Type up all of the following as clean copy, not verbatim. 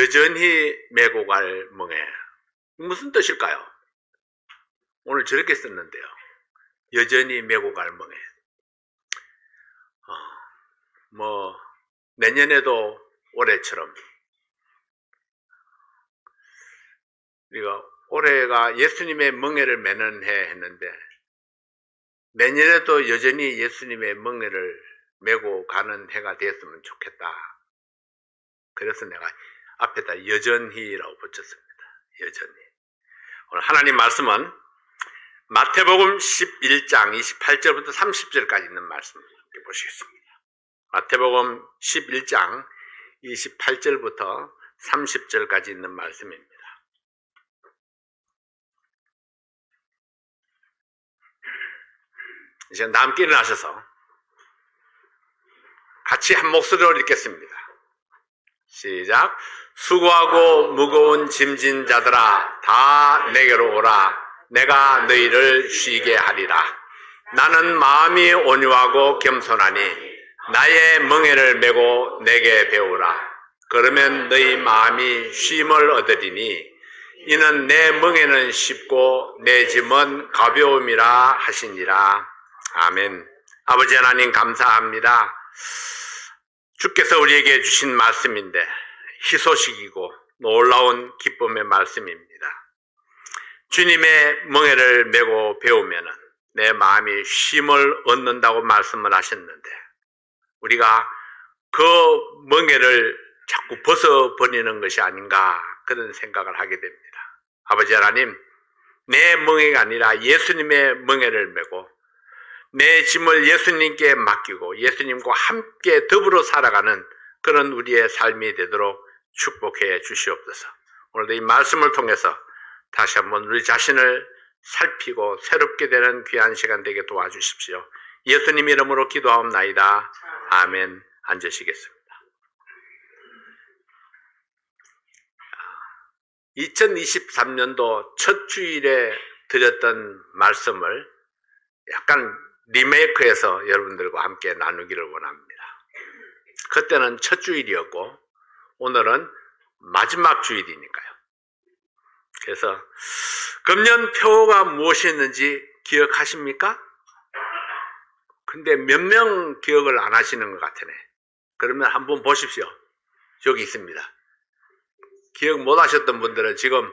여전히 메고 갈 멍에. 무슨 뜻일까요? 오늘 저렇게 썼는데요. 여전히 메고 갈 멍에. 내년에도 올해처럼 우리가 올해가 예수님의 멍에를 매는 해 했는데 내년에도 여전히 예수님의 멍에를 메고 가는 해가 되었으면 좋겠다. 그래서 내가 앞에다 여전히라고 붙였습니다. 여전히. 오늘 하나님 말씀은 마태복음 11장 28절부터 30절까지 있는 말씀 보시겠습니다. 마태복음 11장 28절부터 30절까지 있는 말씀입니다. 이제 다 함께 일어나셔서 같이 한 목소리로 읽겠습니다. 시작. 수고하고 무거운 짐진 자들아 다 내게로 오라. 내가 너희를 쉬게 하리라. 나는 마음이 온유하고 겸손하니 나의 멍에를 메고 내게 배우라. 그러면 너희 마음이 쉼을 얻으리니 이는 내 멍에는 쉽고 내 짐은 가벼움이라 하시니라. 아멘. 아버지 하나님 감사합니다. 주께서 우리에게 주신 말씀인데 희소식이고 놀라운 기쁨의 말씀입니다. 주님의 멍에를 메고 배우면 내 마음이 쉼을 얻는다고 말씀을 하셨는데 우리가 그 멍에를 자꾸 벗어버리는 것이 아닌가 그런 생각을 하게 됩니다. 아버지 하나님, 내 멍에가 아니라 예수님의 멍에를 메고 내 짐을 예수님께 맡기고 예수님과 함께 더불어 살아가는 그런 우리의 삶이 되도록 축복해 주시옵소서. 오늘도 이 말씀을 통해서 다시 한번 우리 자신을 살피고 새롭게 되는 귀한 시간 되게 도와주십시오. 예수님 이름으로 기도하옵나이다. 아멘. 앉으시겠습니다. 2023년도 첫 주일에 드렸던 말씀을 약간 리메이크해서 여러분들과 함께 나누기를 원합니다. 그때는 첫 주일이었고 오늘은 마지막 주일이니까요. 그래서 금년 표가 무엇이었는지 기억하십니까? 근데 몇 명 기억을 안 하시는 것 같으네. 그러면 한번 보십시오. 여기 있습니다. 기억 못 하셨던 분들은 지금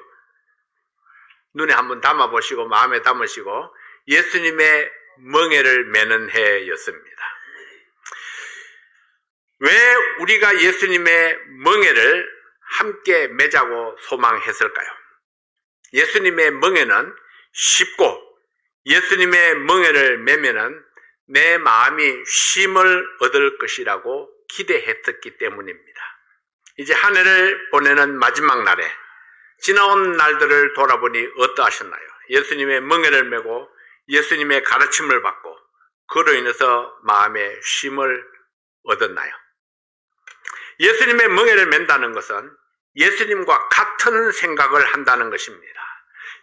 눈에 한번 담아보시고 마음에 담으시고 예수님의 멍에를 매는 해였습니다. 왜 우리가 예수님의 멍에를 함께 매자고 소망했을까요? 예수님의 멍에는 쉽고 예수님의 멍에를 매면은 내 마음이 쉼을 얻을 것이라고 기대했었기 때문입니다. 이제 한 해를 보내는 마지막 날에 지나온 날들을 돌아보니 어떠하셨나요? 예수님의 멍에를 메고 예수님의 가르침을 받고 그로 인해서 마음의 쉼을 얻었나요? 예수님의 멍에를 맨다는 것은 예수님과 같은 생각을 한다는 것입니다.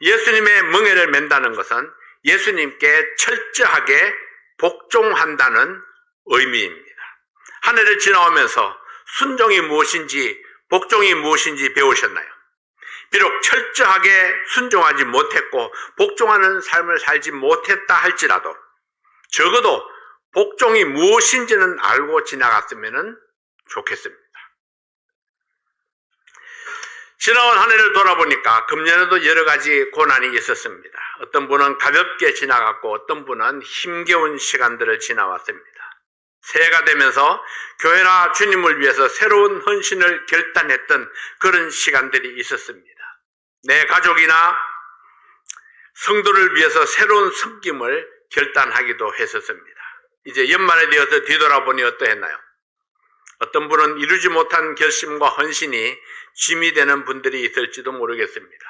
예수님의 멍에를 맨다는 것은 예수님께 철저하게 복종한다는 의미입니다. 한 해를 지나오면서 순종이 무엇인지 복종이 무엇인지 배우셨나요? 비록 철저하게 순종하지 못했고 복종하는 삶을 살지 못했다 할지라도 적어도 복종이 무엇인지는 알고 지나갔으면 좋겠습니다. 지나온 한 해를 돌아보니까 금년에도 여러 가지 고난이 있었습니다. 어떤 분은 가볍게 지나갔고 어떤 분은 힘겨운 시간들을 지나왔습니다. 새해가 되면서 교회나 주님을 위해서 새로운 헌신을 결단했던 그런 시간들이 있었습니다. 내 가족이나 성도를 위해서 새로운 섬김을 결단하기도 했었습니다. 이제 연말에 되어서 뒤돌아보니 어떠했나요? 어떤 분은 이루지 못한 결심과 헌신이 짐이 되는 분들이 있을지도 모르겠습니다.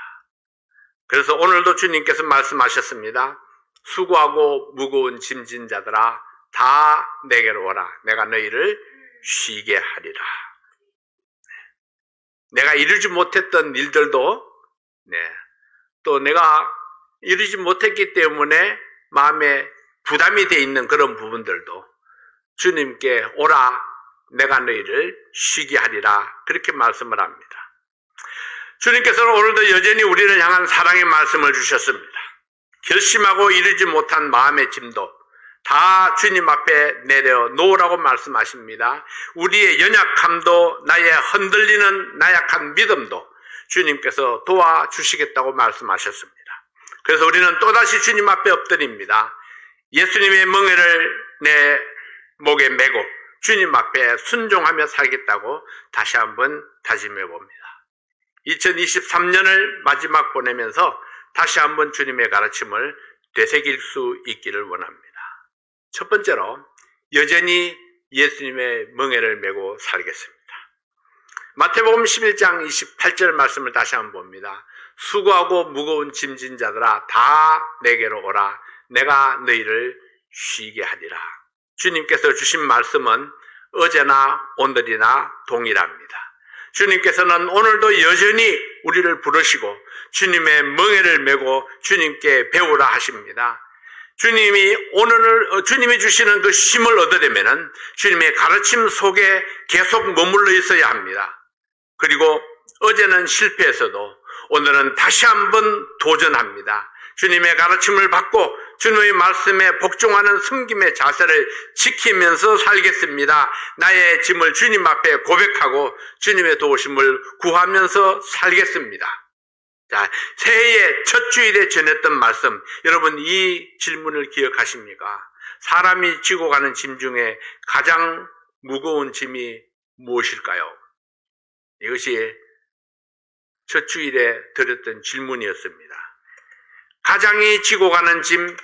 그래서 오늘도 주님께서 말씀하셨습니다. 수고하고 무거운 짐진 자들아 다 내게로 오라. 내가 너희를 쉬게 하리라. 내가 이루지 못했던 일들도 또 내가 이루지 못했기 때문에 마음에 부담이 돼 있는 그런 부분들도 주님께 오라. 내가 너희를 쉬게 하리라. 그렇게 말씀을 합니다. 주님께서는 오늘도 여전히 우리를 향한 사랑의 말씀을 주셨습니다. 결심하고 이루지 못한 마음의 짐도 다 주님 앞에 내려놓으라고 말씀하십니다. 우리의 연약함도 나의 흔들리는 나약한 믿음도 주님께서 도와주시겠다고 말씀하셨습니다. 그래서 우리는 또다시 주님 앞에 엎드립니다. 예수님의 멍에를 내 목에 메고 주님 앞에 순종하며 살겠다고 다시 한번 다짐해 봅니다. 2023년을 마지막 보내면서 다시 한번 주님의 가르침을 되새길 수 있기를 원합니다. 첫 번째로 여전히 예수님의 멍에를 메고 살겠습니다. 마태복음 11장 28절 말씀을 다시 한번 봅니다. 수고하고 무거운 짐진 자들아 다 내게로 오라. 내가 너희를 쉬게 하리라. 주님께서 주신 말씀은 어제나 오늘이나 동일합니다. 주님께서는 오늘도 여전히 우리를 부르시고 주님의 멍에를 메고 주님께 배우라 하십니다. 주님이 주시는 그 힘을 얻으려면은 주님의 가르침 속에 계속 머물러 있어야 합니다. 그리고 어제는 실패했어도 오늘은 다시 한번 도전합니다. 주님의 가르침을 받고 주님의 말씀에 복종하는 섬김의 자세를 지키면서 살겠습니다. 나의 짐을 주님 앞에 고백하고 주님의 도우심을 구하면서 살겠습니다. 자, 새해의 첫 주일에 전했던 말씀, 여러분 이 질문을 기억하십니까? 사람이 지고 가는 짐 중에 가장 무거운 짐이 무엇일까요? 이것이 첫 주일에 드렸던 질문이었습니다. 가장이 지고 가는 짐,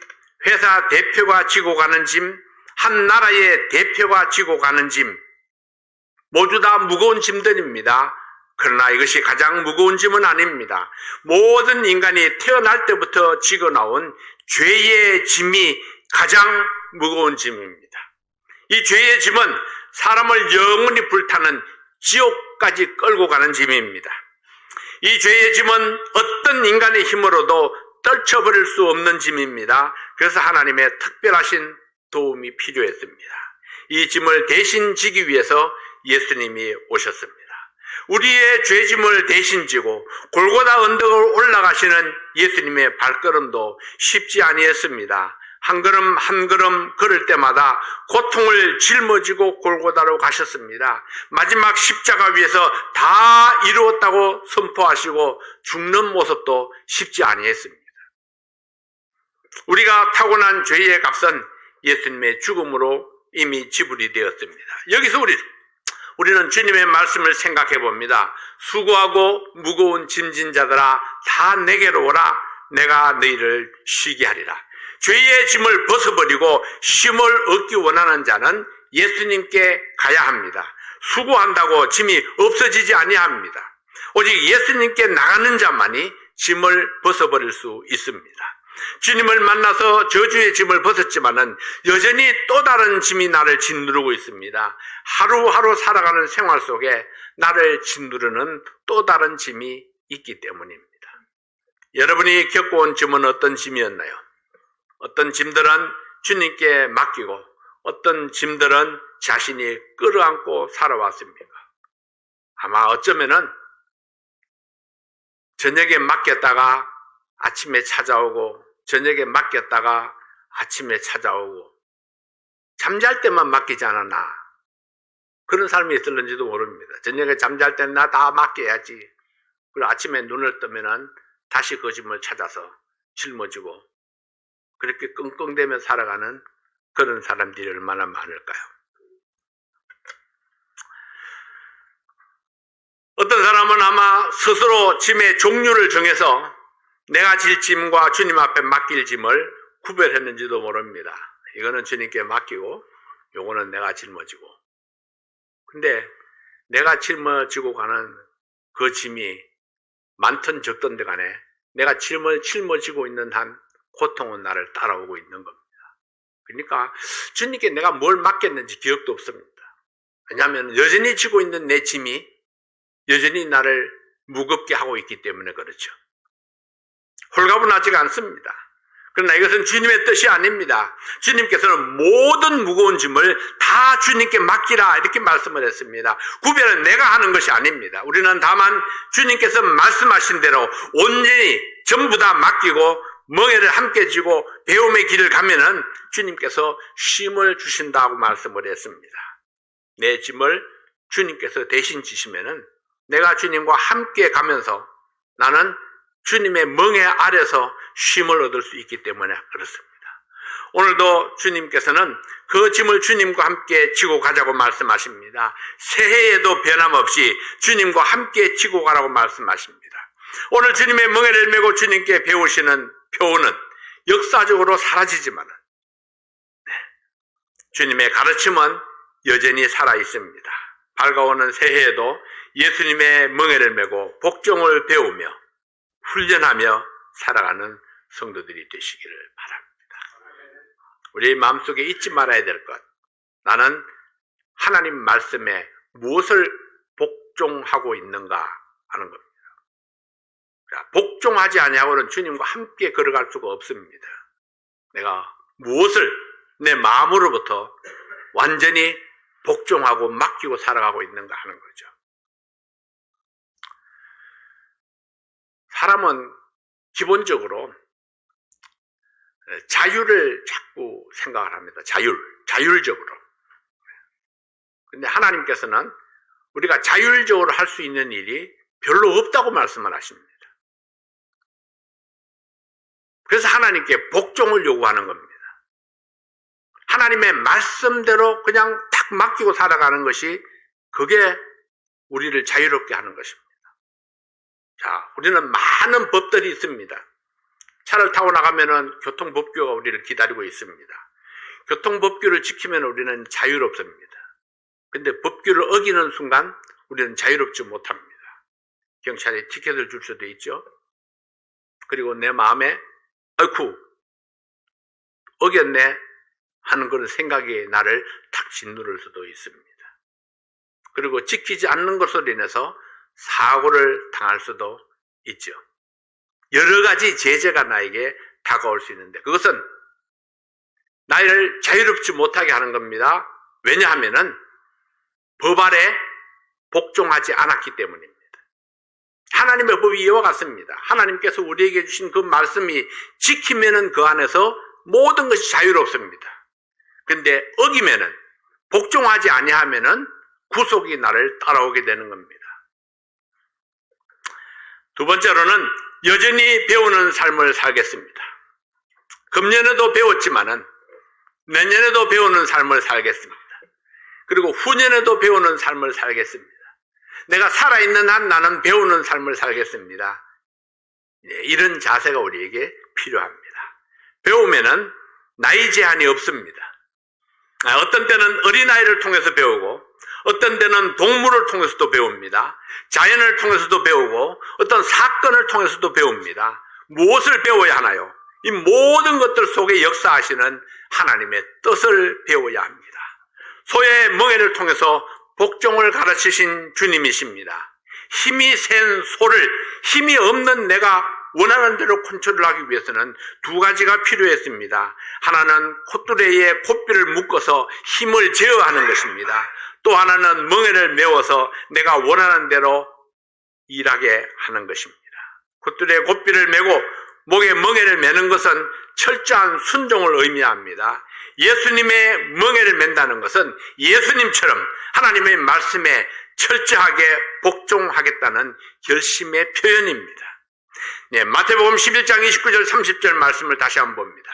회사 대표가 지고 가는 짐, 한 나라의 대표가 지고 가는 짐, 모두 다 무거운 짐들입니다. 그러나 이것이 가장 무거운 짐은 아닙니다. 모든 인간이 태어날 때부터 지고 나온 죄의 짐이 가장 무거운 짐입니다. 이 죄의 짐은 사람을 영원히 불타는 지옥까지 끌고 가는 짐입니다. 이 죄의 짐은 어떤 인간의 힘으로도 떨쳐버릴 수 없는 짐입니다. 그래서 하나님의 특별하신 도움이 필요했습니다. 이 짐을 대신 지기 위해서 예수님이 오셨습니다. 우리의 죄짐을 대신 지고 골고다 언덕을 올라가시는 예수님의 발걸음도 쉽지 아니했습니다. 한 걸음 한 걸음 걸을 때마다 고통을 짊어지고 골고다로 가셨습니다. 마지막 십자가 위에서 다 이루었다고 선포하시고 죽는 모습도 쉽지 아니했습니다. 우리가 타고난 죄의 값은 예수님의 죽음으로 이미 지불이 되었습니다. 여기서 우리는 주님의 말씀을 생각해 봅니다. 수고하고 무거운 짐진 자들아 다 내게로 오라. 내가 너희를 쉬게 하리라. 죄의 짐을 벗어버리고 쉼을 얻기 원하는 자는 예수님께 가야 합니다. 수고한다고 짐이 없어지지 아니합니다. 오직 예수님께 나가는 자만이 짐을 벗어버릴 수 있습니다. 주님을 만나서 저주의 짐을 벗었지만은 여전히 또 다른 짐이 나를 짓누르고 있습니다. 하루하루 살아가는 생활 속에 나를 짓누르는 또 다른 짐이 있기 때문입니다. 여러분이 겪어온 짐은 어떤 짐이었나요? 어떤 짐들은 주님께 맡기고 어떤 짐들은 자신이 끌어안고 살아왔습니까? 아마 어쩌면은 저녁에 맡겼다가 아침에 찾아오고 저녁에 맡겼다가 아침에 찾아오고 잠잘 때만 맡기지 않았나 그런 삶이 있을는지도 모릅니다. 저녁에 잠잘 때는 나 다 맡겨야지. 그리고 아침에 눈을 뜨면은 다시 그 짐을 찾아서 짊어지고 그렇게 끙끙대며 살아가는 그런 사람들이 얼마나 많을까요? 어떤 사람은 아마 스스로 짐의 종류를 정해서 내가 질 짐과 주님 앞에 맡길 짐을 구별했는지도 모릅니다. 이거는 주님께 맡기고 요거는 내가 짊어지고. 근데 내가 짊어지고 가는 그 짐이 많든 적든데 간에 내가 짐을 짊어지고 있는 한 고통은 나를 따라오고 있는 겁니다. 그러니까 주님께 내가 뭘 맡겼는지 기억도 없습니다. 왜냐하면 여전히 지고 있는 내 짐이 여전히 나를 무겁게 하고 있기 때문에 그렇죠. 홀가분하지가 않습니다. 그러나 이것은 주님의 뜻이 아닙니다. 주님께서는 모든 무거운 짐을 다 주님께 맡기라 이렇게 말씀을 했습니다. 구별은 내가 하는 것이 아닙니다. 우리는 다만 주님께서 말씀하신 대로 온전히 전부 다 맡기고 멍에를 함께 쥐고 배움의 길을 가면은 주님께서 쉼을 주신다고 말씀을 했습니다. 내 짐을 주님께서 대신 지시면은 내가 주님과 함께 가면서 나는 주님의 멍에 아래서 쉼을 얻을 수 있기 때문에 그렇습니다. 오늘도 주님께서는 그 짐을 주님과 함께 지고 가자고 말씀하십니다. 새해에도 변함없이 주님과 함께 지고 가라고 말씀하십니다. 오늘 주님의 멍에를 메고 주님께 배우시는 표현은 역사적으로 사라지지만은 주님의 가르침은 여전히 살아 있습니다. 밝아오는 새해에도 예수님의 멍에를 메고 복종을 배우며 훈련하며 살아가는 성도들이 되시기를 바랍니다. 우리 마음속에 잊지 말아야 될 것, 나는 하나님 말씀에 무엇을 복종하고 있는가 하는 겁니다. 복종하지 아니하고는 주님과 함께 걸어갈 수가 없습니다. 내가 무엇을 내 마음으로부터 완전히 복종하고 맡기고 살아가고 있는가 하는 거죠. 사람은 기본적으로 자유를 자꾸 생각을 합니다. 자율적으로. 근데 하나님께서는 우리가 자율적으로 할 수 있는 일이 별로 없다고 말씀을 하십니다. 그래서 하나님께 복종을 요구하는 겁니다. 하나님의 말씀대로 그냥 탁 맡기고 살아가는 것이 그게 우리를 자유롭게 하는 것입니다. 자, 우리는 많은 법들이 있습니다. 차를 타고 나가면은 교통법규가 우리를 기다리고 있습니다. 교통법규를 지키면 우리는 자유롭습니다. 근데 법규를 어기는 순간 우리는 자유롭지 못합니다. 경찰이 티켓을 줄 수도 있죠. 그리고 내 마음에 아이쿠 어겼네 하는 그런 생각이 나를 탁 짓누를 수도 있습니다. 그리고 지키지 않는 것으로 인해서 사고를 당할 수도 있죠. 여러 가지 제재가 나에게 다가올 수 있는데 그것은 나를 자유롭지 못하게 하는 겁니다. 왜냐하면은 법 아래 복종하지 않았기 때문입니다. 하나님의 법이 이와 같습니다. 하나님께서 우리에게 주신 그 말씀이 지키면은 그 안에서 모든 것이 자유롭습니다. 근데 어기면은 복종하지 아니하면은 구속이 나를 따라오게 되는 겁니다. 두 번째로는 여전히 배우는 삶을 살겠습니다. 금년에도 배웠지만은 내년에도 배우는 삶을 살겠습니다. 그리고 후년에도 배우는 삶을 살겠습니다. 내가 살아있는 한 나는 배우는 삶을 살겠습니다. 이런 자세가 우리에게 필요합니다. 배우면은 나이 제한이 없습니다. 어떤 때는 어린아이를 통해서 배우고 어떤 때는 동물을 통해서도 배웁니다. 자연을 통해서도 배우고 어떤 사건을 통해서도 배웁니다. 무엇을 배워야 하나요? 이 모든 것들 속에 역사하시는 하나님의 뜻을 배워야 합니다. 소의 멍에를 통해서 복종을 가르치신 주님이십니다. 힘이 센 소를 힘이 없는 내가 원하는 대로 컨트롤하기 위해서는 두 가지가 필요했습니다. 하나는 콧뚜레에 콧비를 묶어서 힘을 제어하는 것입니다. 또 하나는 멍에를 메워서 내가 원하는 대로 일하게 하는 것입니다. 콧뚜레에 콧비를 메고 목에 멍에를 메는 것은 철저한 순종을 의미합니다. 예수님의 멍에를 맨다는 것은 예수님처럼 하나님의 말씀에 철저하게 복종하겠다는 결심의 표현입니다. 네, 마태복음 11장 29절 30절 말씀을 다시 한번 봅니다.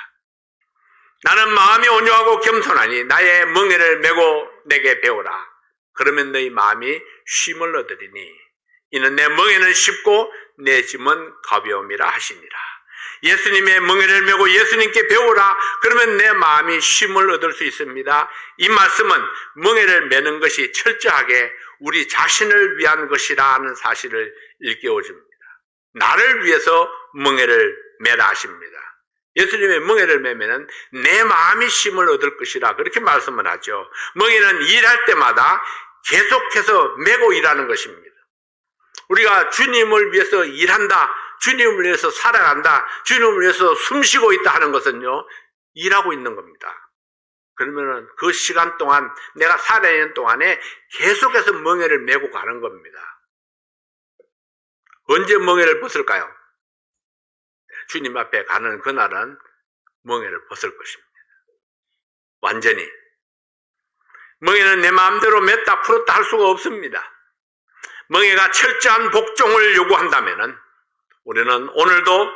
나는 마음이 온유하고 겸손하니 나의 멍에를 메고 내게 배우라. 그러면 너희 마음이 쉼을 얻으리니 이는 내 멍에는 쉽고 내 짐은 가벼움이라 하시니라. 예수님의 멍에를 메고 예수님께 배우라. 그러면 내 마음이 쉼을 얻을 수 있습니다. 이 말씀은 멍에를 메는 것이 철저하게 우리 자신을 위한 것이라는 사실을 일깨워줍니다. 나를 위해서 멍에를 메라 하십니다. 예수님의 멍에를 메면은 내 마음이 쉼을 얻을 것이라 그렇게 말씀을 하죠. 멍에는 일할 때마다 계속해서 메고 일하는 것입니다. 우리가 주님을 위해서 일한다 주님을 위해서 살아간다, 주님을 위해서 숨쉬고 있다 하는 것은요, 일하고 있는 겁니다. 그러면은 그 시간 동안, 내가 살아있는 동안에 계속해서 멍에를 메고 가는 겁니다. 언제 멍에를 벗을까요? 주님 앞에 가는 그날은 멍에를 벗을 것입니다. 완전히. 멍에는 내 마음대로 맸다 풀었다 할 수가 없습니다. 멍에가 철저한 복종을 요구한다면은 우리는 오늘도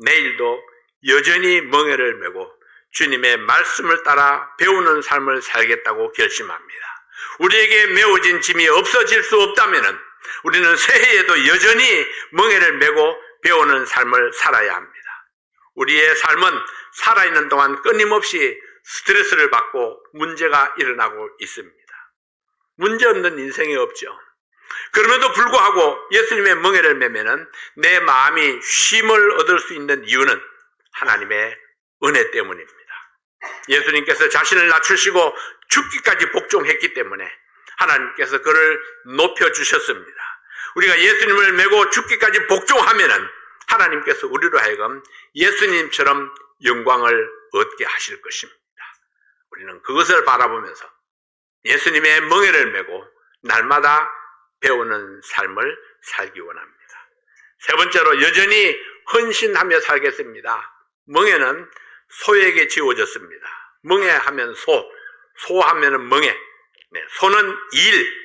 내일도 여전히 멍에를 메고 주님의 말씀을 따라 배우는 삶을 살겠다고 결심합니다. 우리에게 메워진 짐이 없어질 수 없다면은 우리는 새해에도 여전히 멍에를 메고 배우는 삶을 살아야 합니다. 우리의 삶은 살아있는 동안 끊임없이 스트레스를 받고 문제가 일어나고 있습니다. 문제없는 인생이 없죠. 그럼에도 불구하고 예수님의 멍에를 메면은 내 마음이 쉼을 얻을 수 있는 이유는 하나님의 은혜 때문입니다. 예수님께서 자신을 낮추시고 죽기까지 복종했기 때문에 하나님께서 그를 높여주셨습니다. 우리가 예수님을 메고 죽기까지 복종하면은 하나님께서 우리로 하여금 예수님처럼 영광을 얻게 하실 것입니다. 우리는 그것을 바라보면서 예수님의 멍에를 메고 날마다 배우는 삶을 살기 원합니다. 세 번째로 여전히 헌신하며 살겠습니다. 멍에는 소에게 지워졌습니다. 멍에 하면 소, 소 하면은 멍에. 네, 소는 일,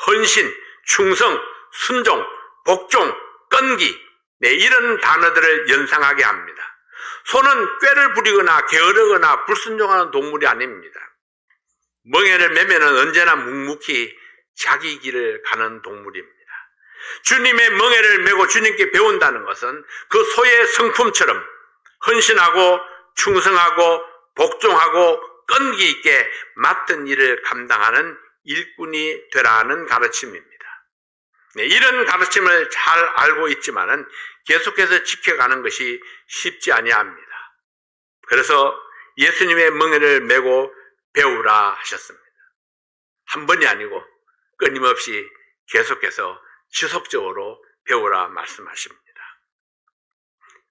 헌신, 충성, 순종, 복종, 끈기, 네, 이런 단어들을 연상하게 합니다. 소는 꾀를 부리거나 게으르거나 불순종하는 동물이 아닙니다. 멍에를 메면은 언제나 묵묵히 자기 길을 가는 동물입니다. 주님의 멍에를 메고 주님께 배운다는 것은 그 소의 성품처럼 헌신하고 충성하고 복종하고 끈기 있게 맡은 일을 감당하는 일꾼이 되라는 가르침입니다. 네, 이런 가르침을 잘 알고 있지만은 계속해서 지켜가는 것이 쉽지 아니합니다. 그래서 예수님의 멍에를 메고 배우라 하셨습니다. 한 번이 아니고 끊임없이 계속해서 지속적으로 배우라 말씀하십니다.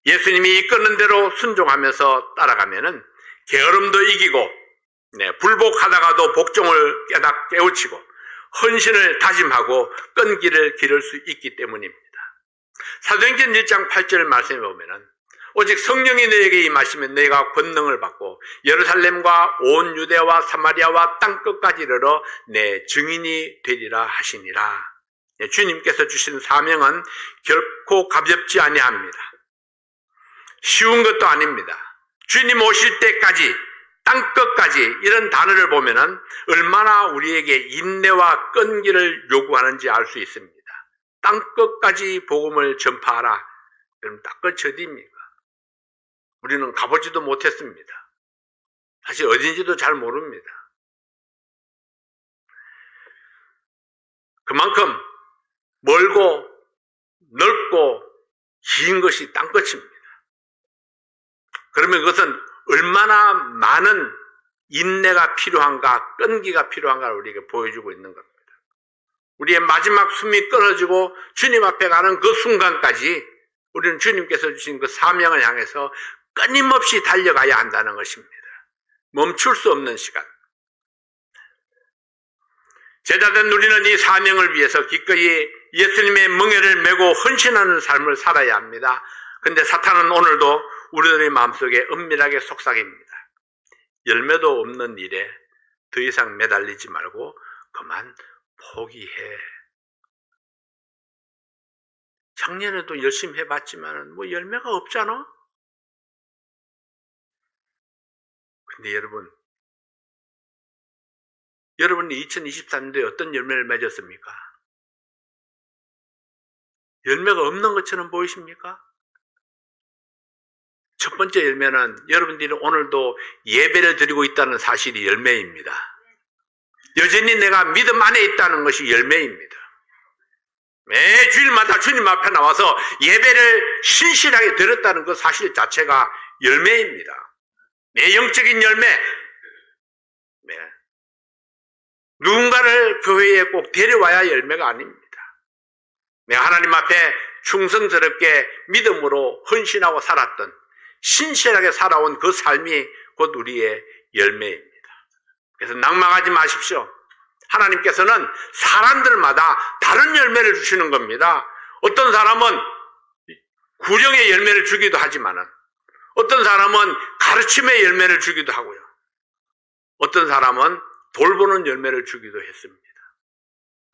예수님이 이끄는 대로 순종하면서 따라가면은 게으름도 이기고, 네, 불복하다가도 복종을 깨우치고 헌신을 다짐하고 끈기를 기를 수 있기 때문입니다. 사도행전 1장 8절 말씀에 보면은 오직 성령이 너에게 임하시면 너희가 권능을 받고 예루살렘과 온 유대와 사마리아와 땅끝까지 이르러 내 증인이 되리라 하시니라. 네, 주님께서 주신 사명은 결코 가볍지 아니합니다. 쉬운 것도 아닙니다. 주님 오실 때까지 땅끝까지 이런 단어를 보면은 얼마나 우리에게 인내와 끈기를 요구하는지 알 수 있습니다. 땅끝까지 복음을 전파하라. 그럼 땅끝이 어디입니까? 우리는 가보지도 못했습니다. 사실 어딘지도 잘 모릅니다. 그만큼 멀고 넓고 긴 것이 땅끝입니다. 그러면 그것은 얼마나 많은 인내가 필요한가, 끈기가 필요한가를 우리에게 보여주고 있는 겁니다. 우리의 마지막 숨이 끊어지고 주님 앞에 가는 그 순간까지 우리는 주님께서 주신 그 사명을 향해서 끊임없이 달려가야 한다는 것입니다. 멈출 수 없는 시간. 제자된 우리는 이 사명을 위해서 기꺼이 예수님의 멍에를 메고 헌신하는 삶을 살아야 합니다. 근데 사탄은 오늘도 우리들의 마음속에 은밀하게 속삭입니다. 열매도 없는 일에 더 이상 매달리지 말고 그만 포기해. 작년에도 열심히 해봤지만 뭐 열매가 없잖아. 근데 여러분이 2023년도에 어떤 열매를 맺었습니까? 열매가 없는 것처럼 보이십니까? 첫 번째 열매는 여러분들이 오늘도 예배를 드리고 있다는 사실이 열매입니다. 여전히 내가 믿음 안에 있다는 것이 열매입니다. 매 주일마다 주님 앞에 나와서 예배를 신실하게 드렸다는 그 사실 자체가 열매입니다. 내 영적인 열매. 네. 누군가를 교회에 꼭 데려와야 열매가 아닙니다. 내가 하나님 앞에 충성스럽게 믿음으로 헌신하고 살았던, 신실하게 살아온 그 삶이 곧 우리의 열매입니다. 그래서 낭망하지 마십시오. 하나님께서는 사람들마다 다른 열매를 주시는 겁니다. 어떤 사람은 구령의 열매를 주기도 하지만은, 어떤 사람은 가르침의 열매를 주기도 하고요. 어떤 사람은 돌보는 열매를 주기도 했습니다.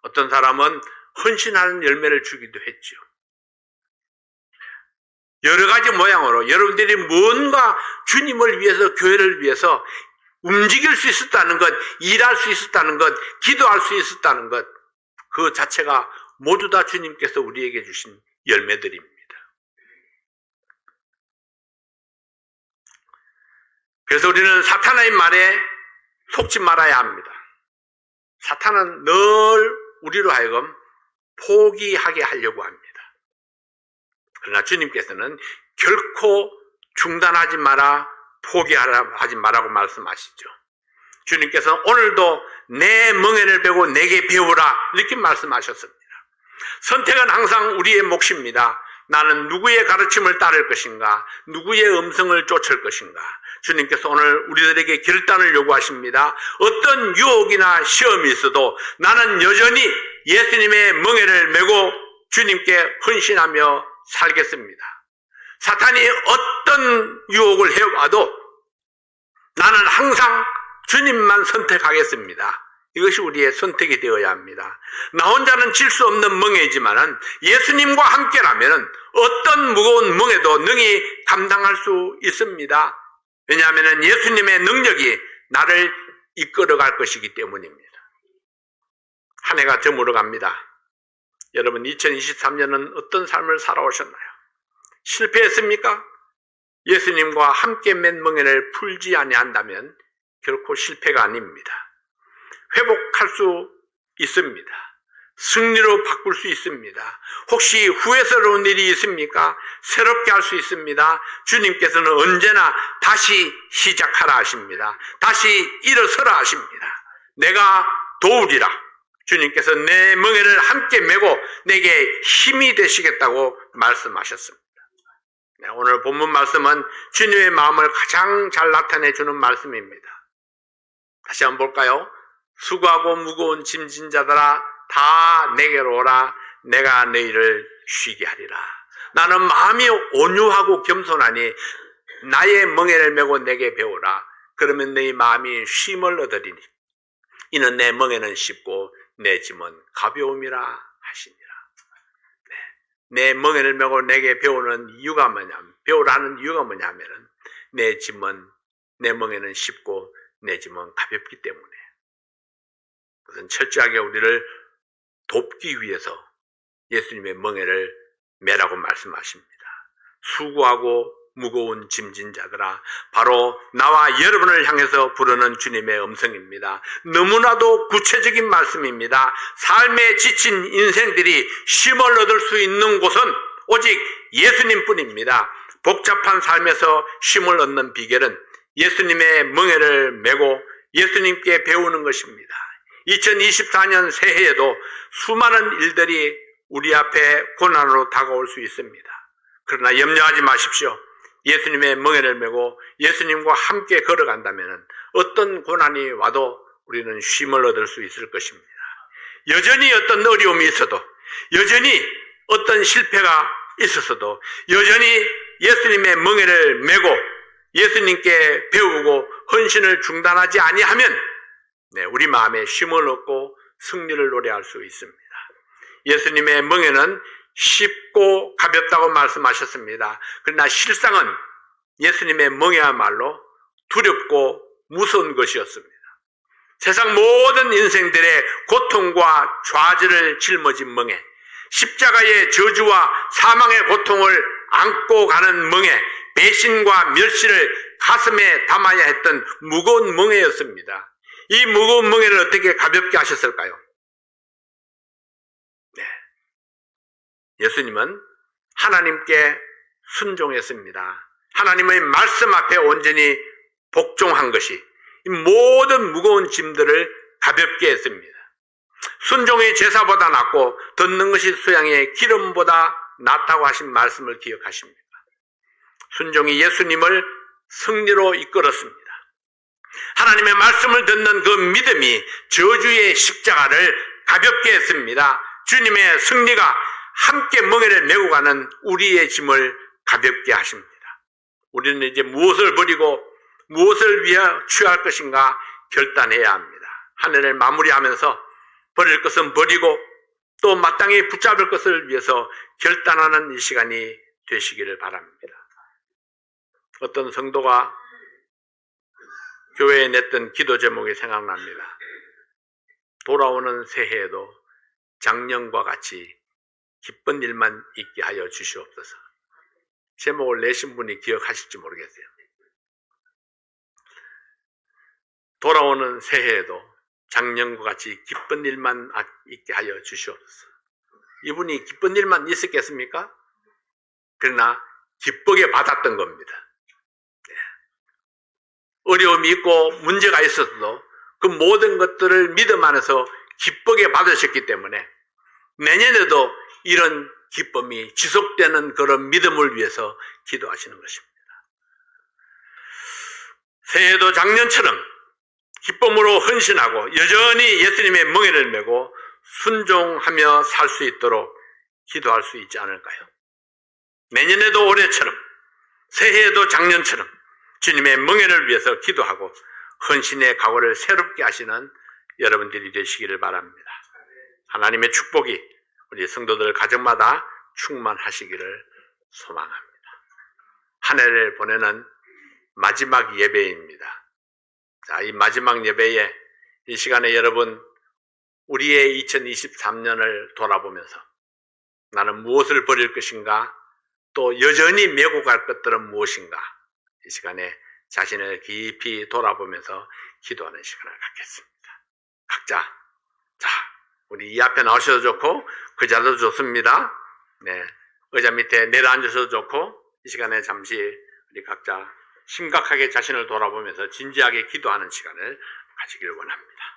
어떤 사람은 헌신하는 열매를 주기도 했죠. 여러 가지 모양으로 여러분들이 뭔가 주님을 위해서, 교회를 위해서 움직일 수 있었다는 것, 일할 수 있었다는 것, 기도할 수 있었다는 것, 그 자체가 모두 다 주님께서 우리에게 주신 열매들입니다. 그래서 우리는 사탄의 말에 속지 말아야 합니다. 사탄은 늘 우리로 하여금 포기하게 하려고 합니다. 그러나 주님께서는 결코 중단하지 마라, 포기하지 마라고 말씀하시죠. 주님께서는 오늘도 내 멍에를 베고 내게 배우라 이렇게 말씀하셨습니다. 선택은 항상 우리의 몫입니다. 나는 누구의 가르침을 따를 것인가, 누구의 음성을 쫓을 것인가. 주님께서 오늘 우리들에게 결단을 요구하십니다. 어떤 유혹이나 시험이 있어도 나는 여전히 예수님의 멍에를 메고 주님께 헌신하며 살겠습니다. 사탄이 어떤 유혹을 해와도 나는 항상 주님만 선택하겠습니다. 이것이 우리의 선택이 되어야 합니다. 나 혼자는 질 수 없는 멍에지만은 예수님과 함께라면 어떤 무거운 멍에도 능히 감당할 수 있습니다. 왜냐하면 예수님의 능력이 나를 이끌어갈 것이기 때문입니다. 한 해가 저물어 갑니다. 여러분, 2023년은 어떤 삶을 살아오셨나요? 실패했습니까? 예수님과 함께 맨 멍에를 풀지 아니한다면 결코 실패가 아닙니다. 회복할 수 있습니다. 승리로 바꿀 수 있습니다. 혹시 후회스러운 일이 있습니까? 새롭게 할 수 있습니다. 주님께서는 언제나 다시 시작하라 하십니다. 다시 일어서라 하십니다. 내가 도우리라. 주님께서 내 멍에를 함께 메고 내게 힘이 되시겠다고 말씀하셨습니다. 네, 오늘 본문 말씀은 주님의 마음을 가장 잘 나타내주는 말씀입니다. 다시 한번 볼까요? 수고하고 무거운 짐진 자들아 다 내게로 오라. 내가 너희를 쉬게 하리라. 나는 마음이 온유하고 겸손하니 나의 멍에를 메고 내게 배우라. 그러면 너희 마음이 쉼을 얻으리니 이는 내 멍에는 쉽고 내 짐은 가벼움이라 하시니라. 네. 내 멍에를 메고 내게 배우는 이유가 뭐냐면, 배우라 하는 이유가 뭐냐면은 내 멍에는 쉽고 내 짐은 가볍기 때문에. 그것은 철저하게 우리를 돕기 위해서 예수님의 멍에를 메라고 말씀하십니다. 수고하고 무거운 짐진 자들아, 바로 나와 여러분을 향해서 부르는 주님의 음성입니다. 너무나도 구체적인 말씀입니다. 삶에 지친 인생들이 쉼을 얻을 수 있는 곳은 오직 예수님뿐입니다. 복잡한 삶에서 쉼을 얻는 비결은 예수님의 멍에를 메고 예수님께 배우는 것입니다. 2024년 새해에도 수많은 일들이 우리 앞에 고난으로 다가올 수 있습니다. 그러나 염려하지 마십시오. 예수님의 멍에를 메고 예수님과 함께 걸어간다면 어떤 고난이 와도 우리는 쉼을 얻을 수 있을 것입니다. 여전히 어떤 어려움이 있어도, 여전히 어떤 실패가 있었어도, 여전히 예수님의 멍에를 메고 예수님께 배우고 헌신을 중단하지 아니하면 우리 마음에 쉼을 얻고 승리를 노래할 수 있습니다. 예수님의 멍에는 쉽고 가볍다고 말씀하셨습니다. 그러나 실상은 예수님의 멍에야말로 두렵고 무서운 것이었습니다. 세상 모든 인생들의 고통과 좌절을 짊어진 멍에, 십자가의 저주와 사망의 고통을 안고 가는 멍에, 배신과 멸시를 가슴에 담아야 했던 무거운 멍에였습니다. 이 무거운 멍에를 어떻게 가볍게 하셨을까요? 예수님은 하나님께 순종했습니다. 하나님의 말씀 앞에 온전히 복종한 것이 이 모든 무거운 짐들을 가볍게 했습니다. 순종의 제사보다 낫고 듣는 것이 수양의 기름보다 낫다고 하신 말씀을 기억하십니까? 순종이 예수님을 승리로 이끌었습니다. 하나님의 말씀을 듣는 그 믿음이 저주의 십자가를 가볍게 했습니다. 주님의 승리가 함께 멍에를 메고 가는 우리의 짐을 가볍게 하십니다. 우리는 이제 무엇을 버리고 무엇을 위해 취할 것인가 결단해야 합니다. 한 해를 마무리하면서 버릴 것은 버리고 또 마땅히 붙잡을 것을 위해서 결단하는 이 시간이 되시기를 바랍니다. 어떤 성도가 교회에 냈던 기도 제목이 생각납니다. 돌아오는 새해에도 작년과 같이 기쁜 일만 있게 하여 주시옵소서. 제목을 내신 분이 기억하실지 모르겠어요. 돌아오는 새해에도 작년과 같이 기쁜 일만 있게 하여 주시옵소서. 이분이 기쁜 일만 있었겠습니까? 그러나 기쁘게 받았던 겁니다. 어려움이 있고 문제가 있어도 그 모든 것들을 믿음 안에서 기쁘게 받으셨기 때문에 내년에도 이런 기쁨이 지속되는 그런 믿음을 위해서 기도하시는 것입니다. 새해도 작년처럼 기쁨으로 헌신하고 여전히 예수님의 멍에를 메고 순종하며 살 수 있도록 기도할 수 있지 않을까요? 내년에도 올해처럼 새해에도 작년처럼 주님의 멍에를 위해서 기도하고 헌신의 각오를 새롭게 하시는 여러분들이 되시기를 바랍니다. 하나님의 축복이 우리 성도들 가정마다 충만하시기를 소망합니다. 한 해를 보내는 마지막 예배입니다. 자, 이 마지막 예배에 이 시간에 여러분 우리의 2023년을 돌아보면서 나는 무엇을 버릴 것인가 또 여전히 메고 갈 것들은 무엇인가 이 시간에 자신을 깊이 돌아보면서 기도하는 시간을 갖겠습니다. 각자 자 우리 이 앞에 나오셔도 좋고 그 자리도 좋습니다. 네, 의자 밑에 내려앉으셔도 좋고 이 시간에 잠시 우리 각자 심각하게 자신을 돌아보면서 진지하게 기도하는 시간을 가지길 원합니다.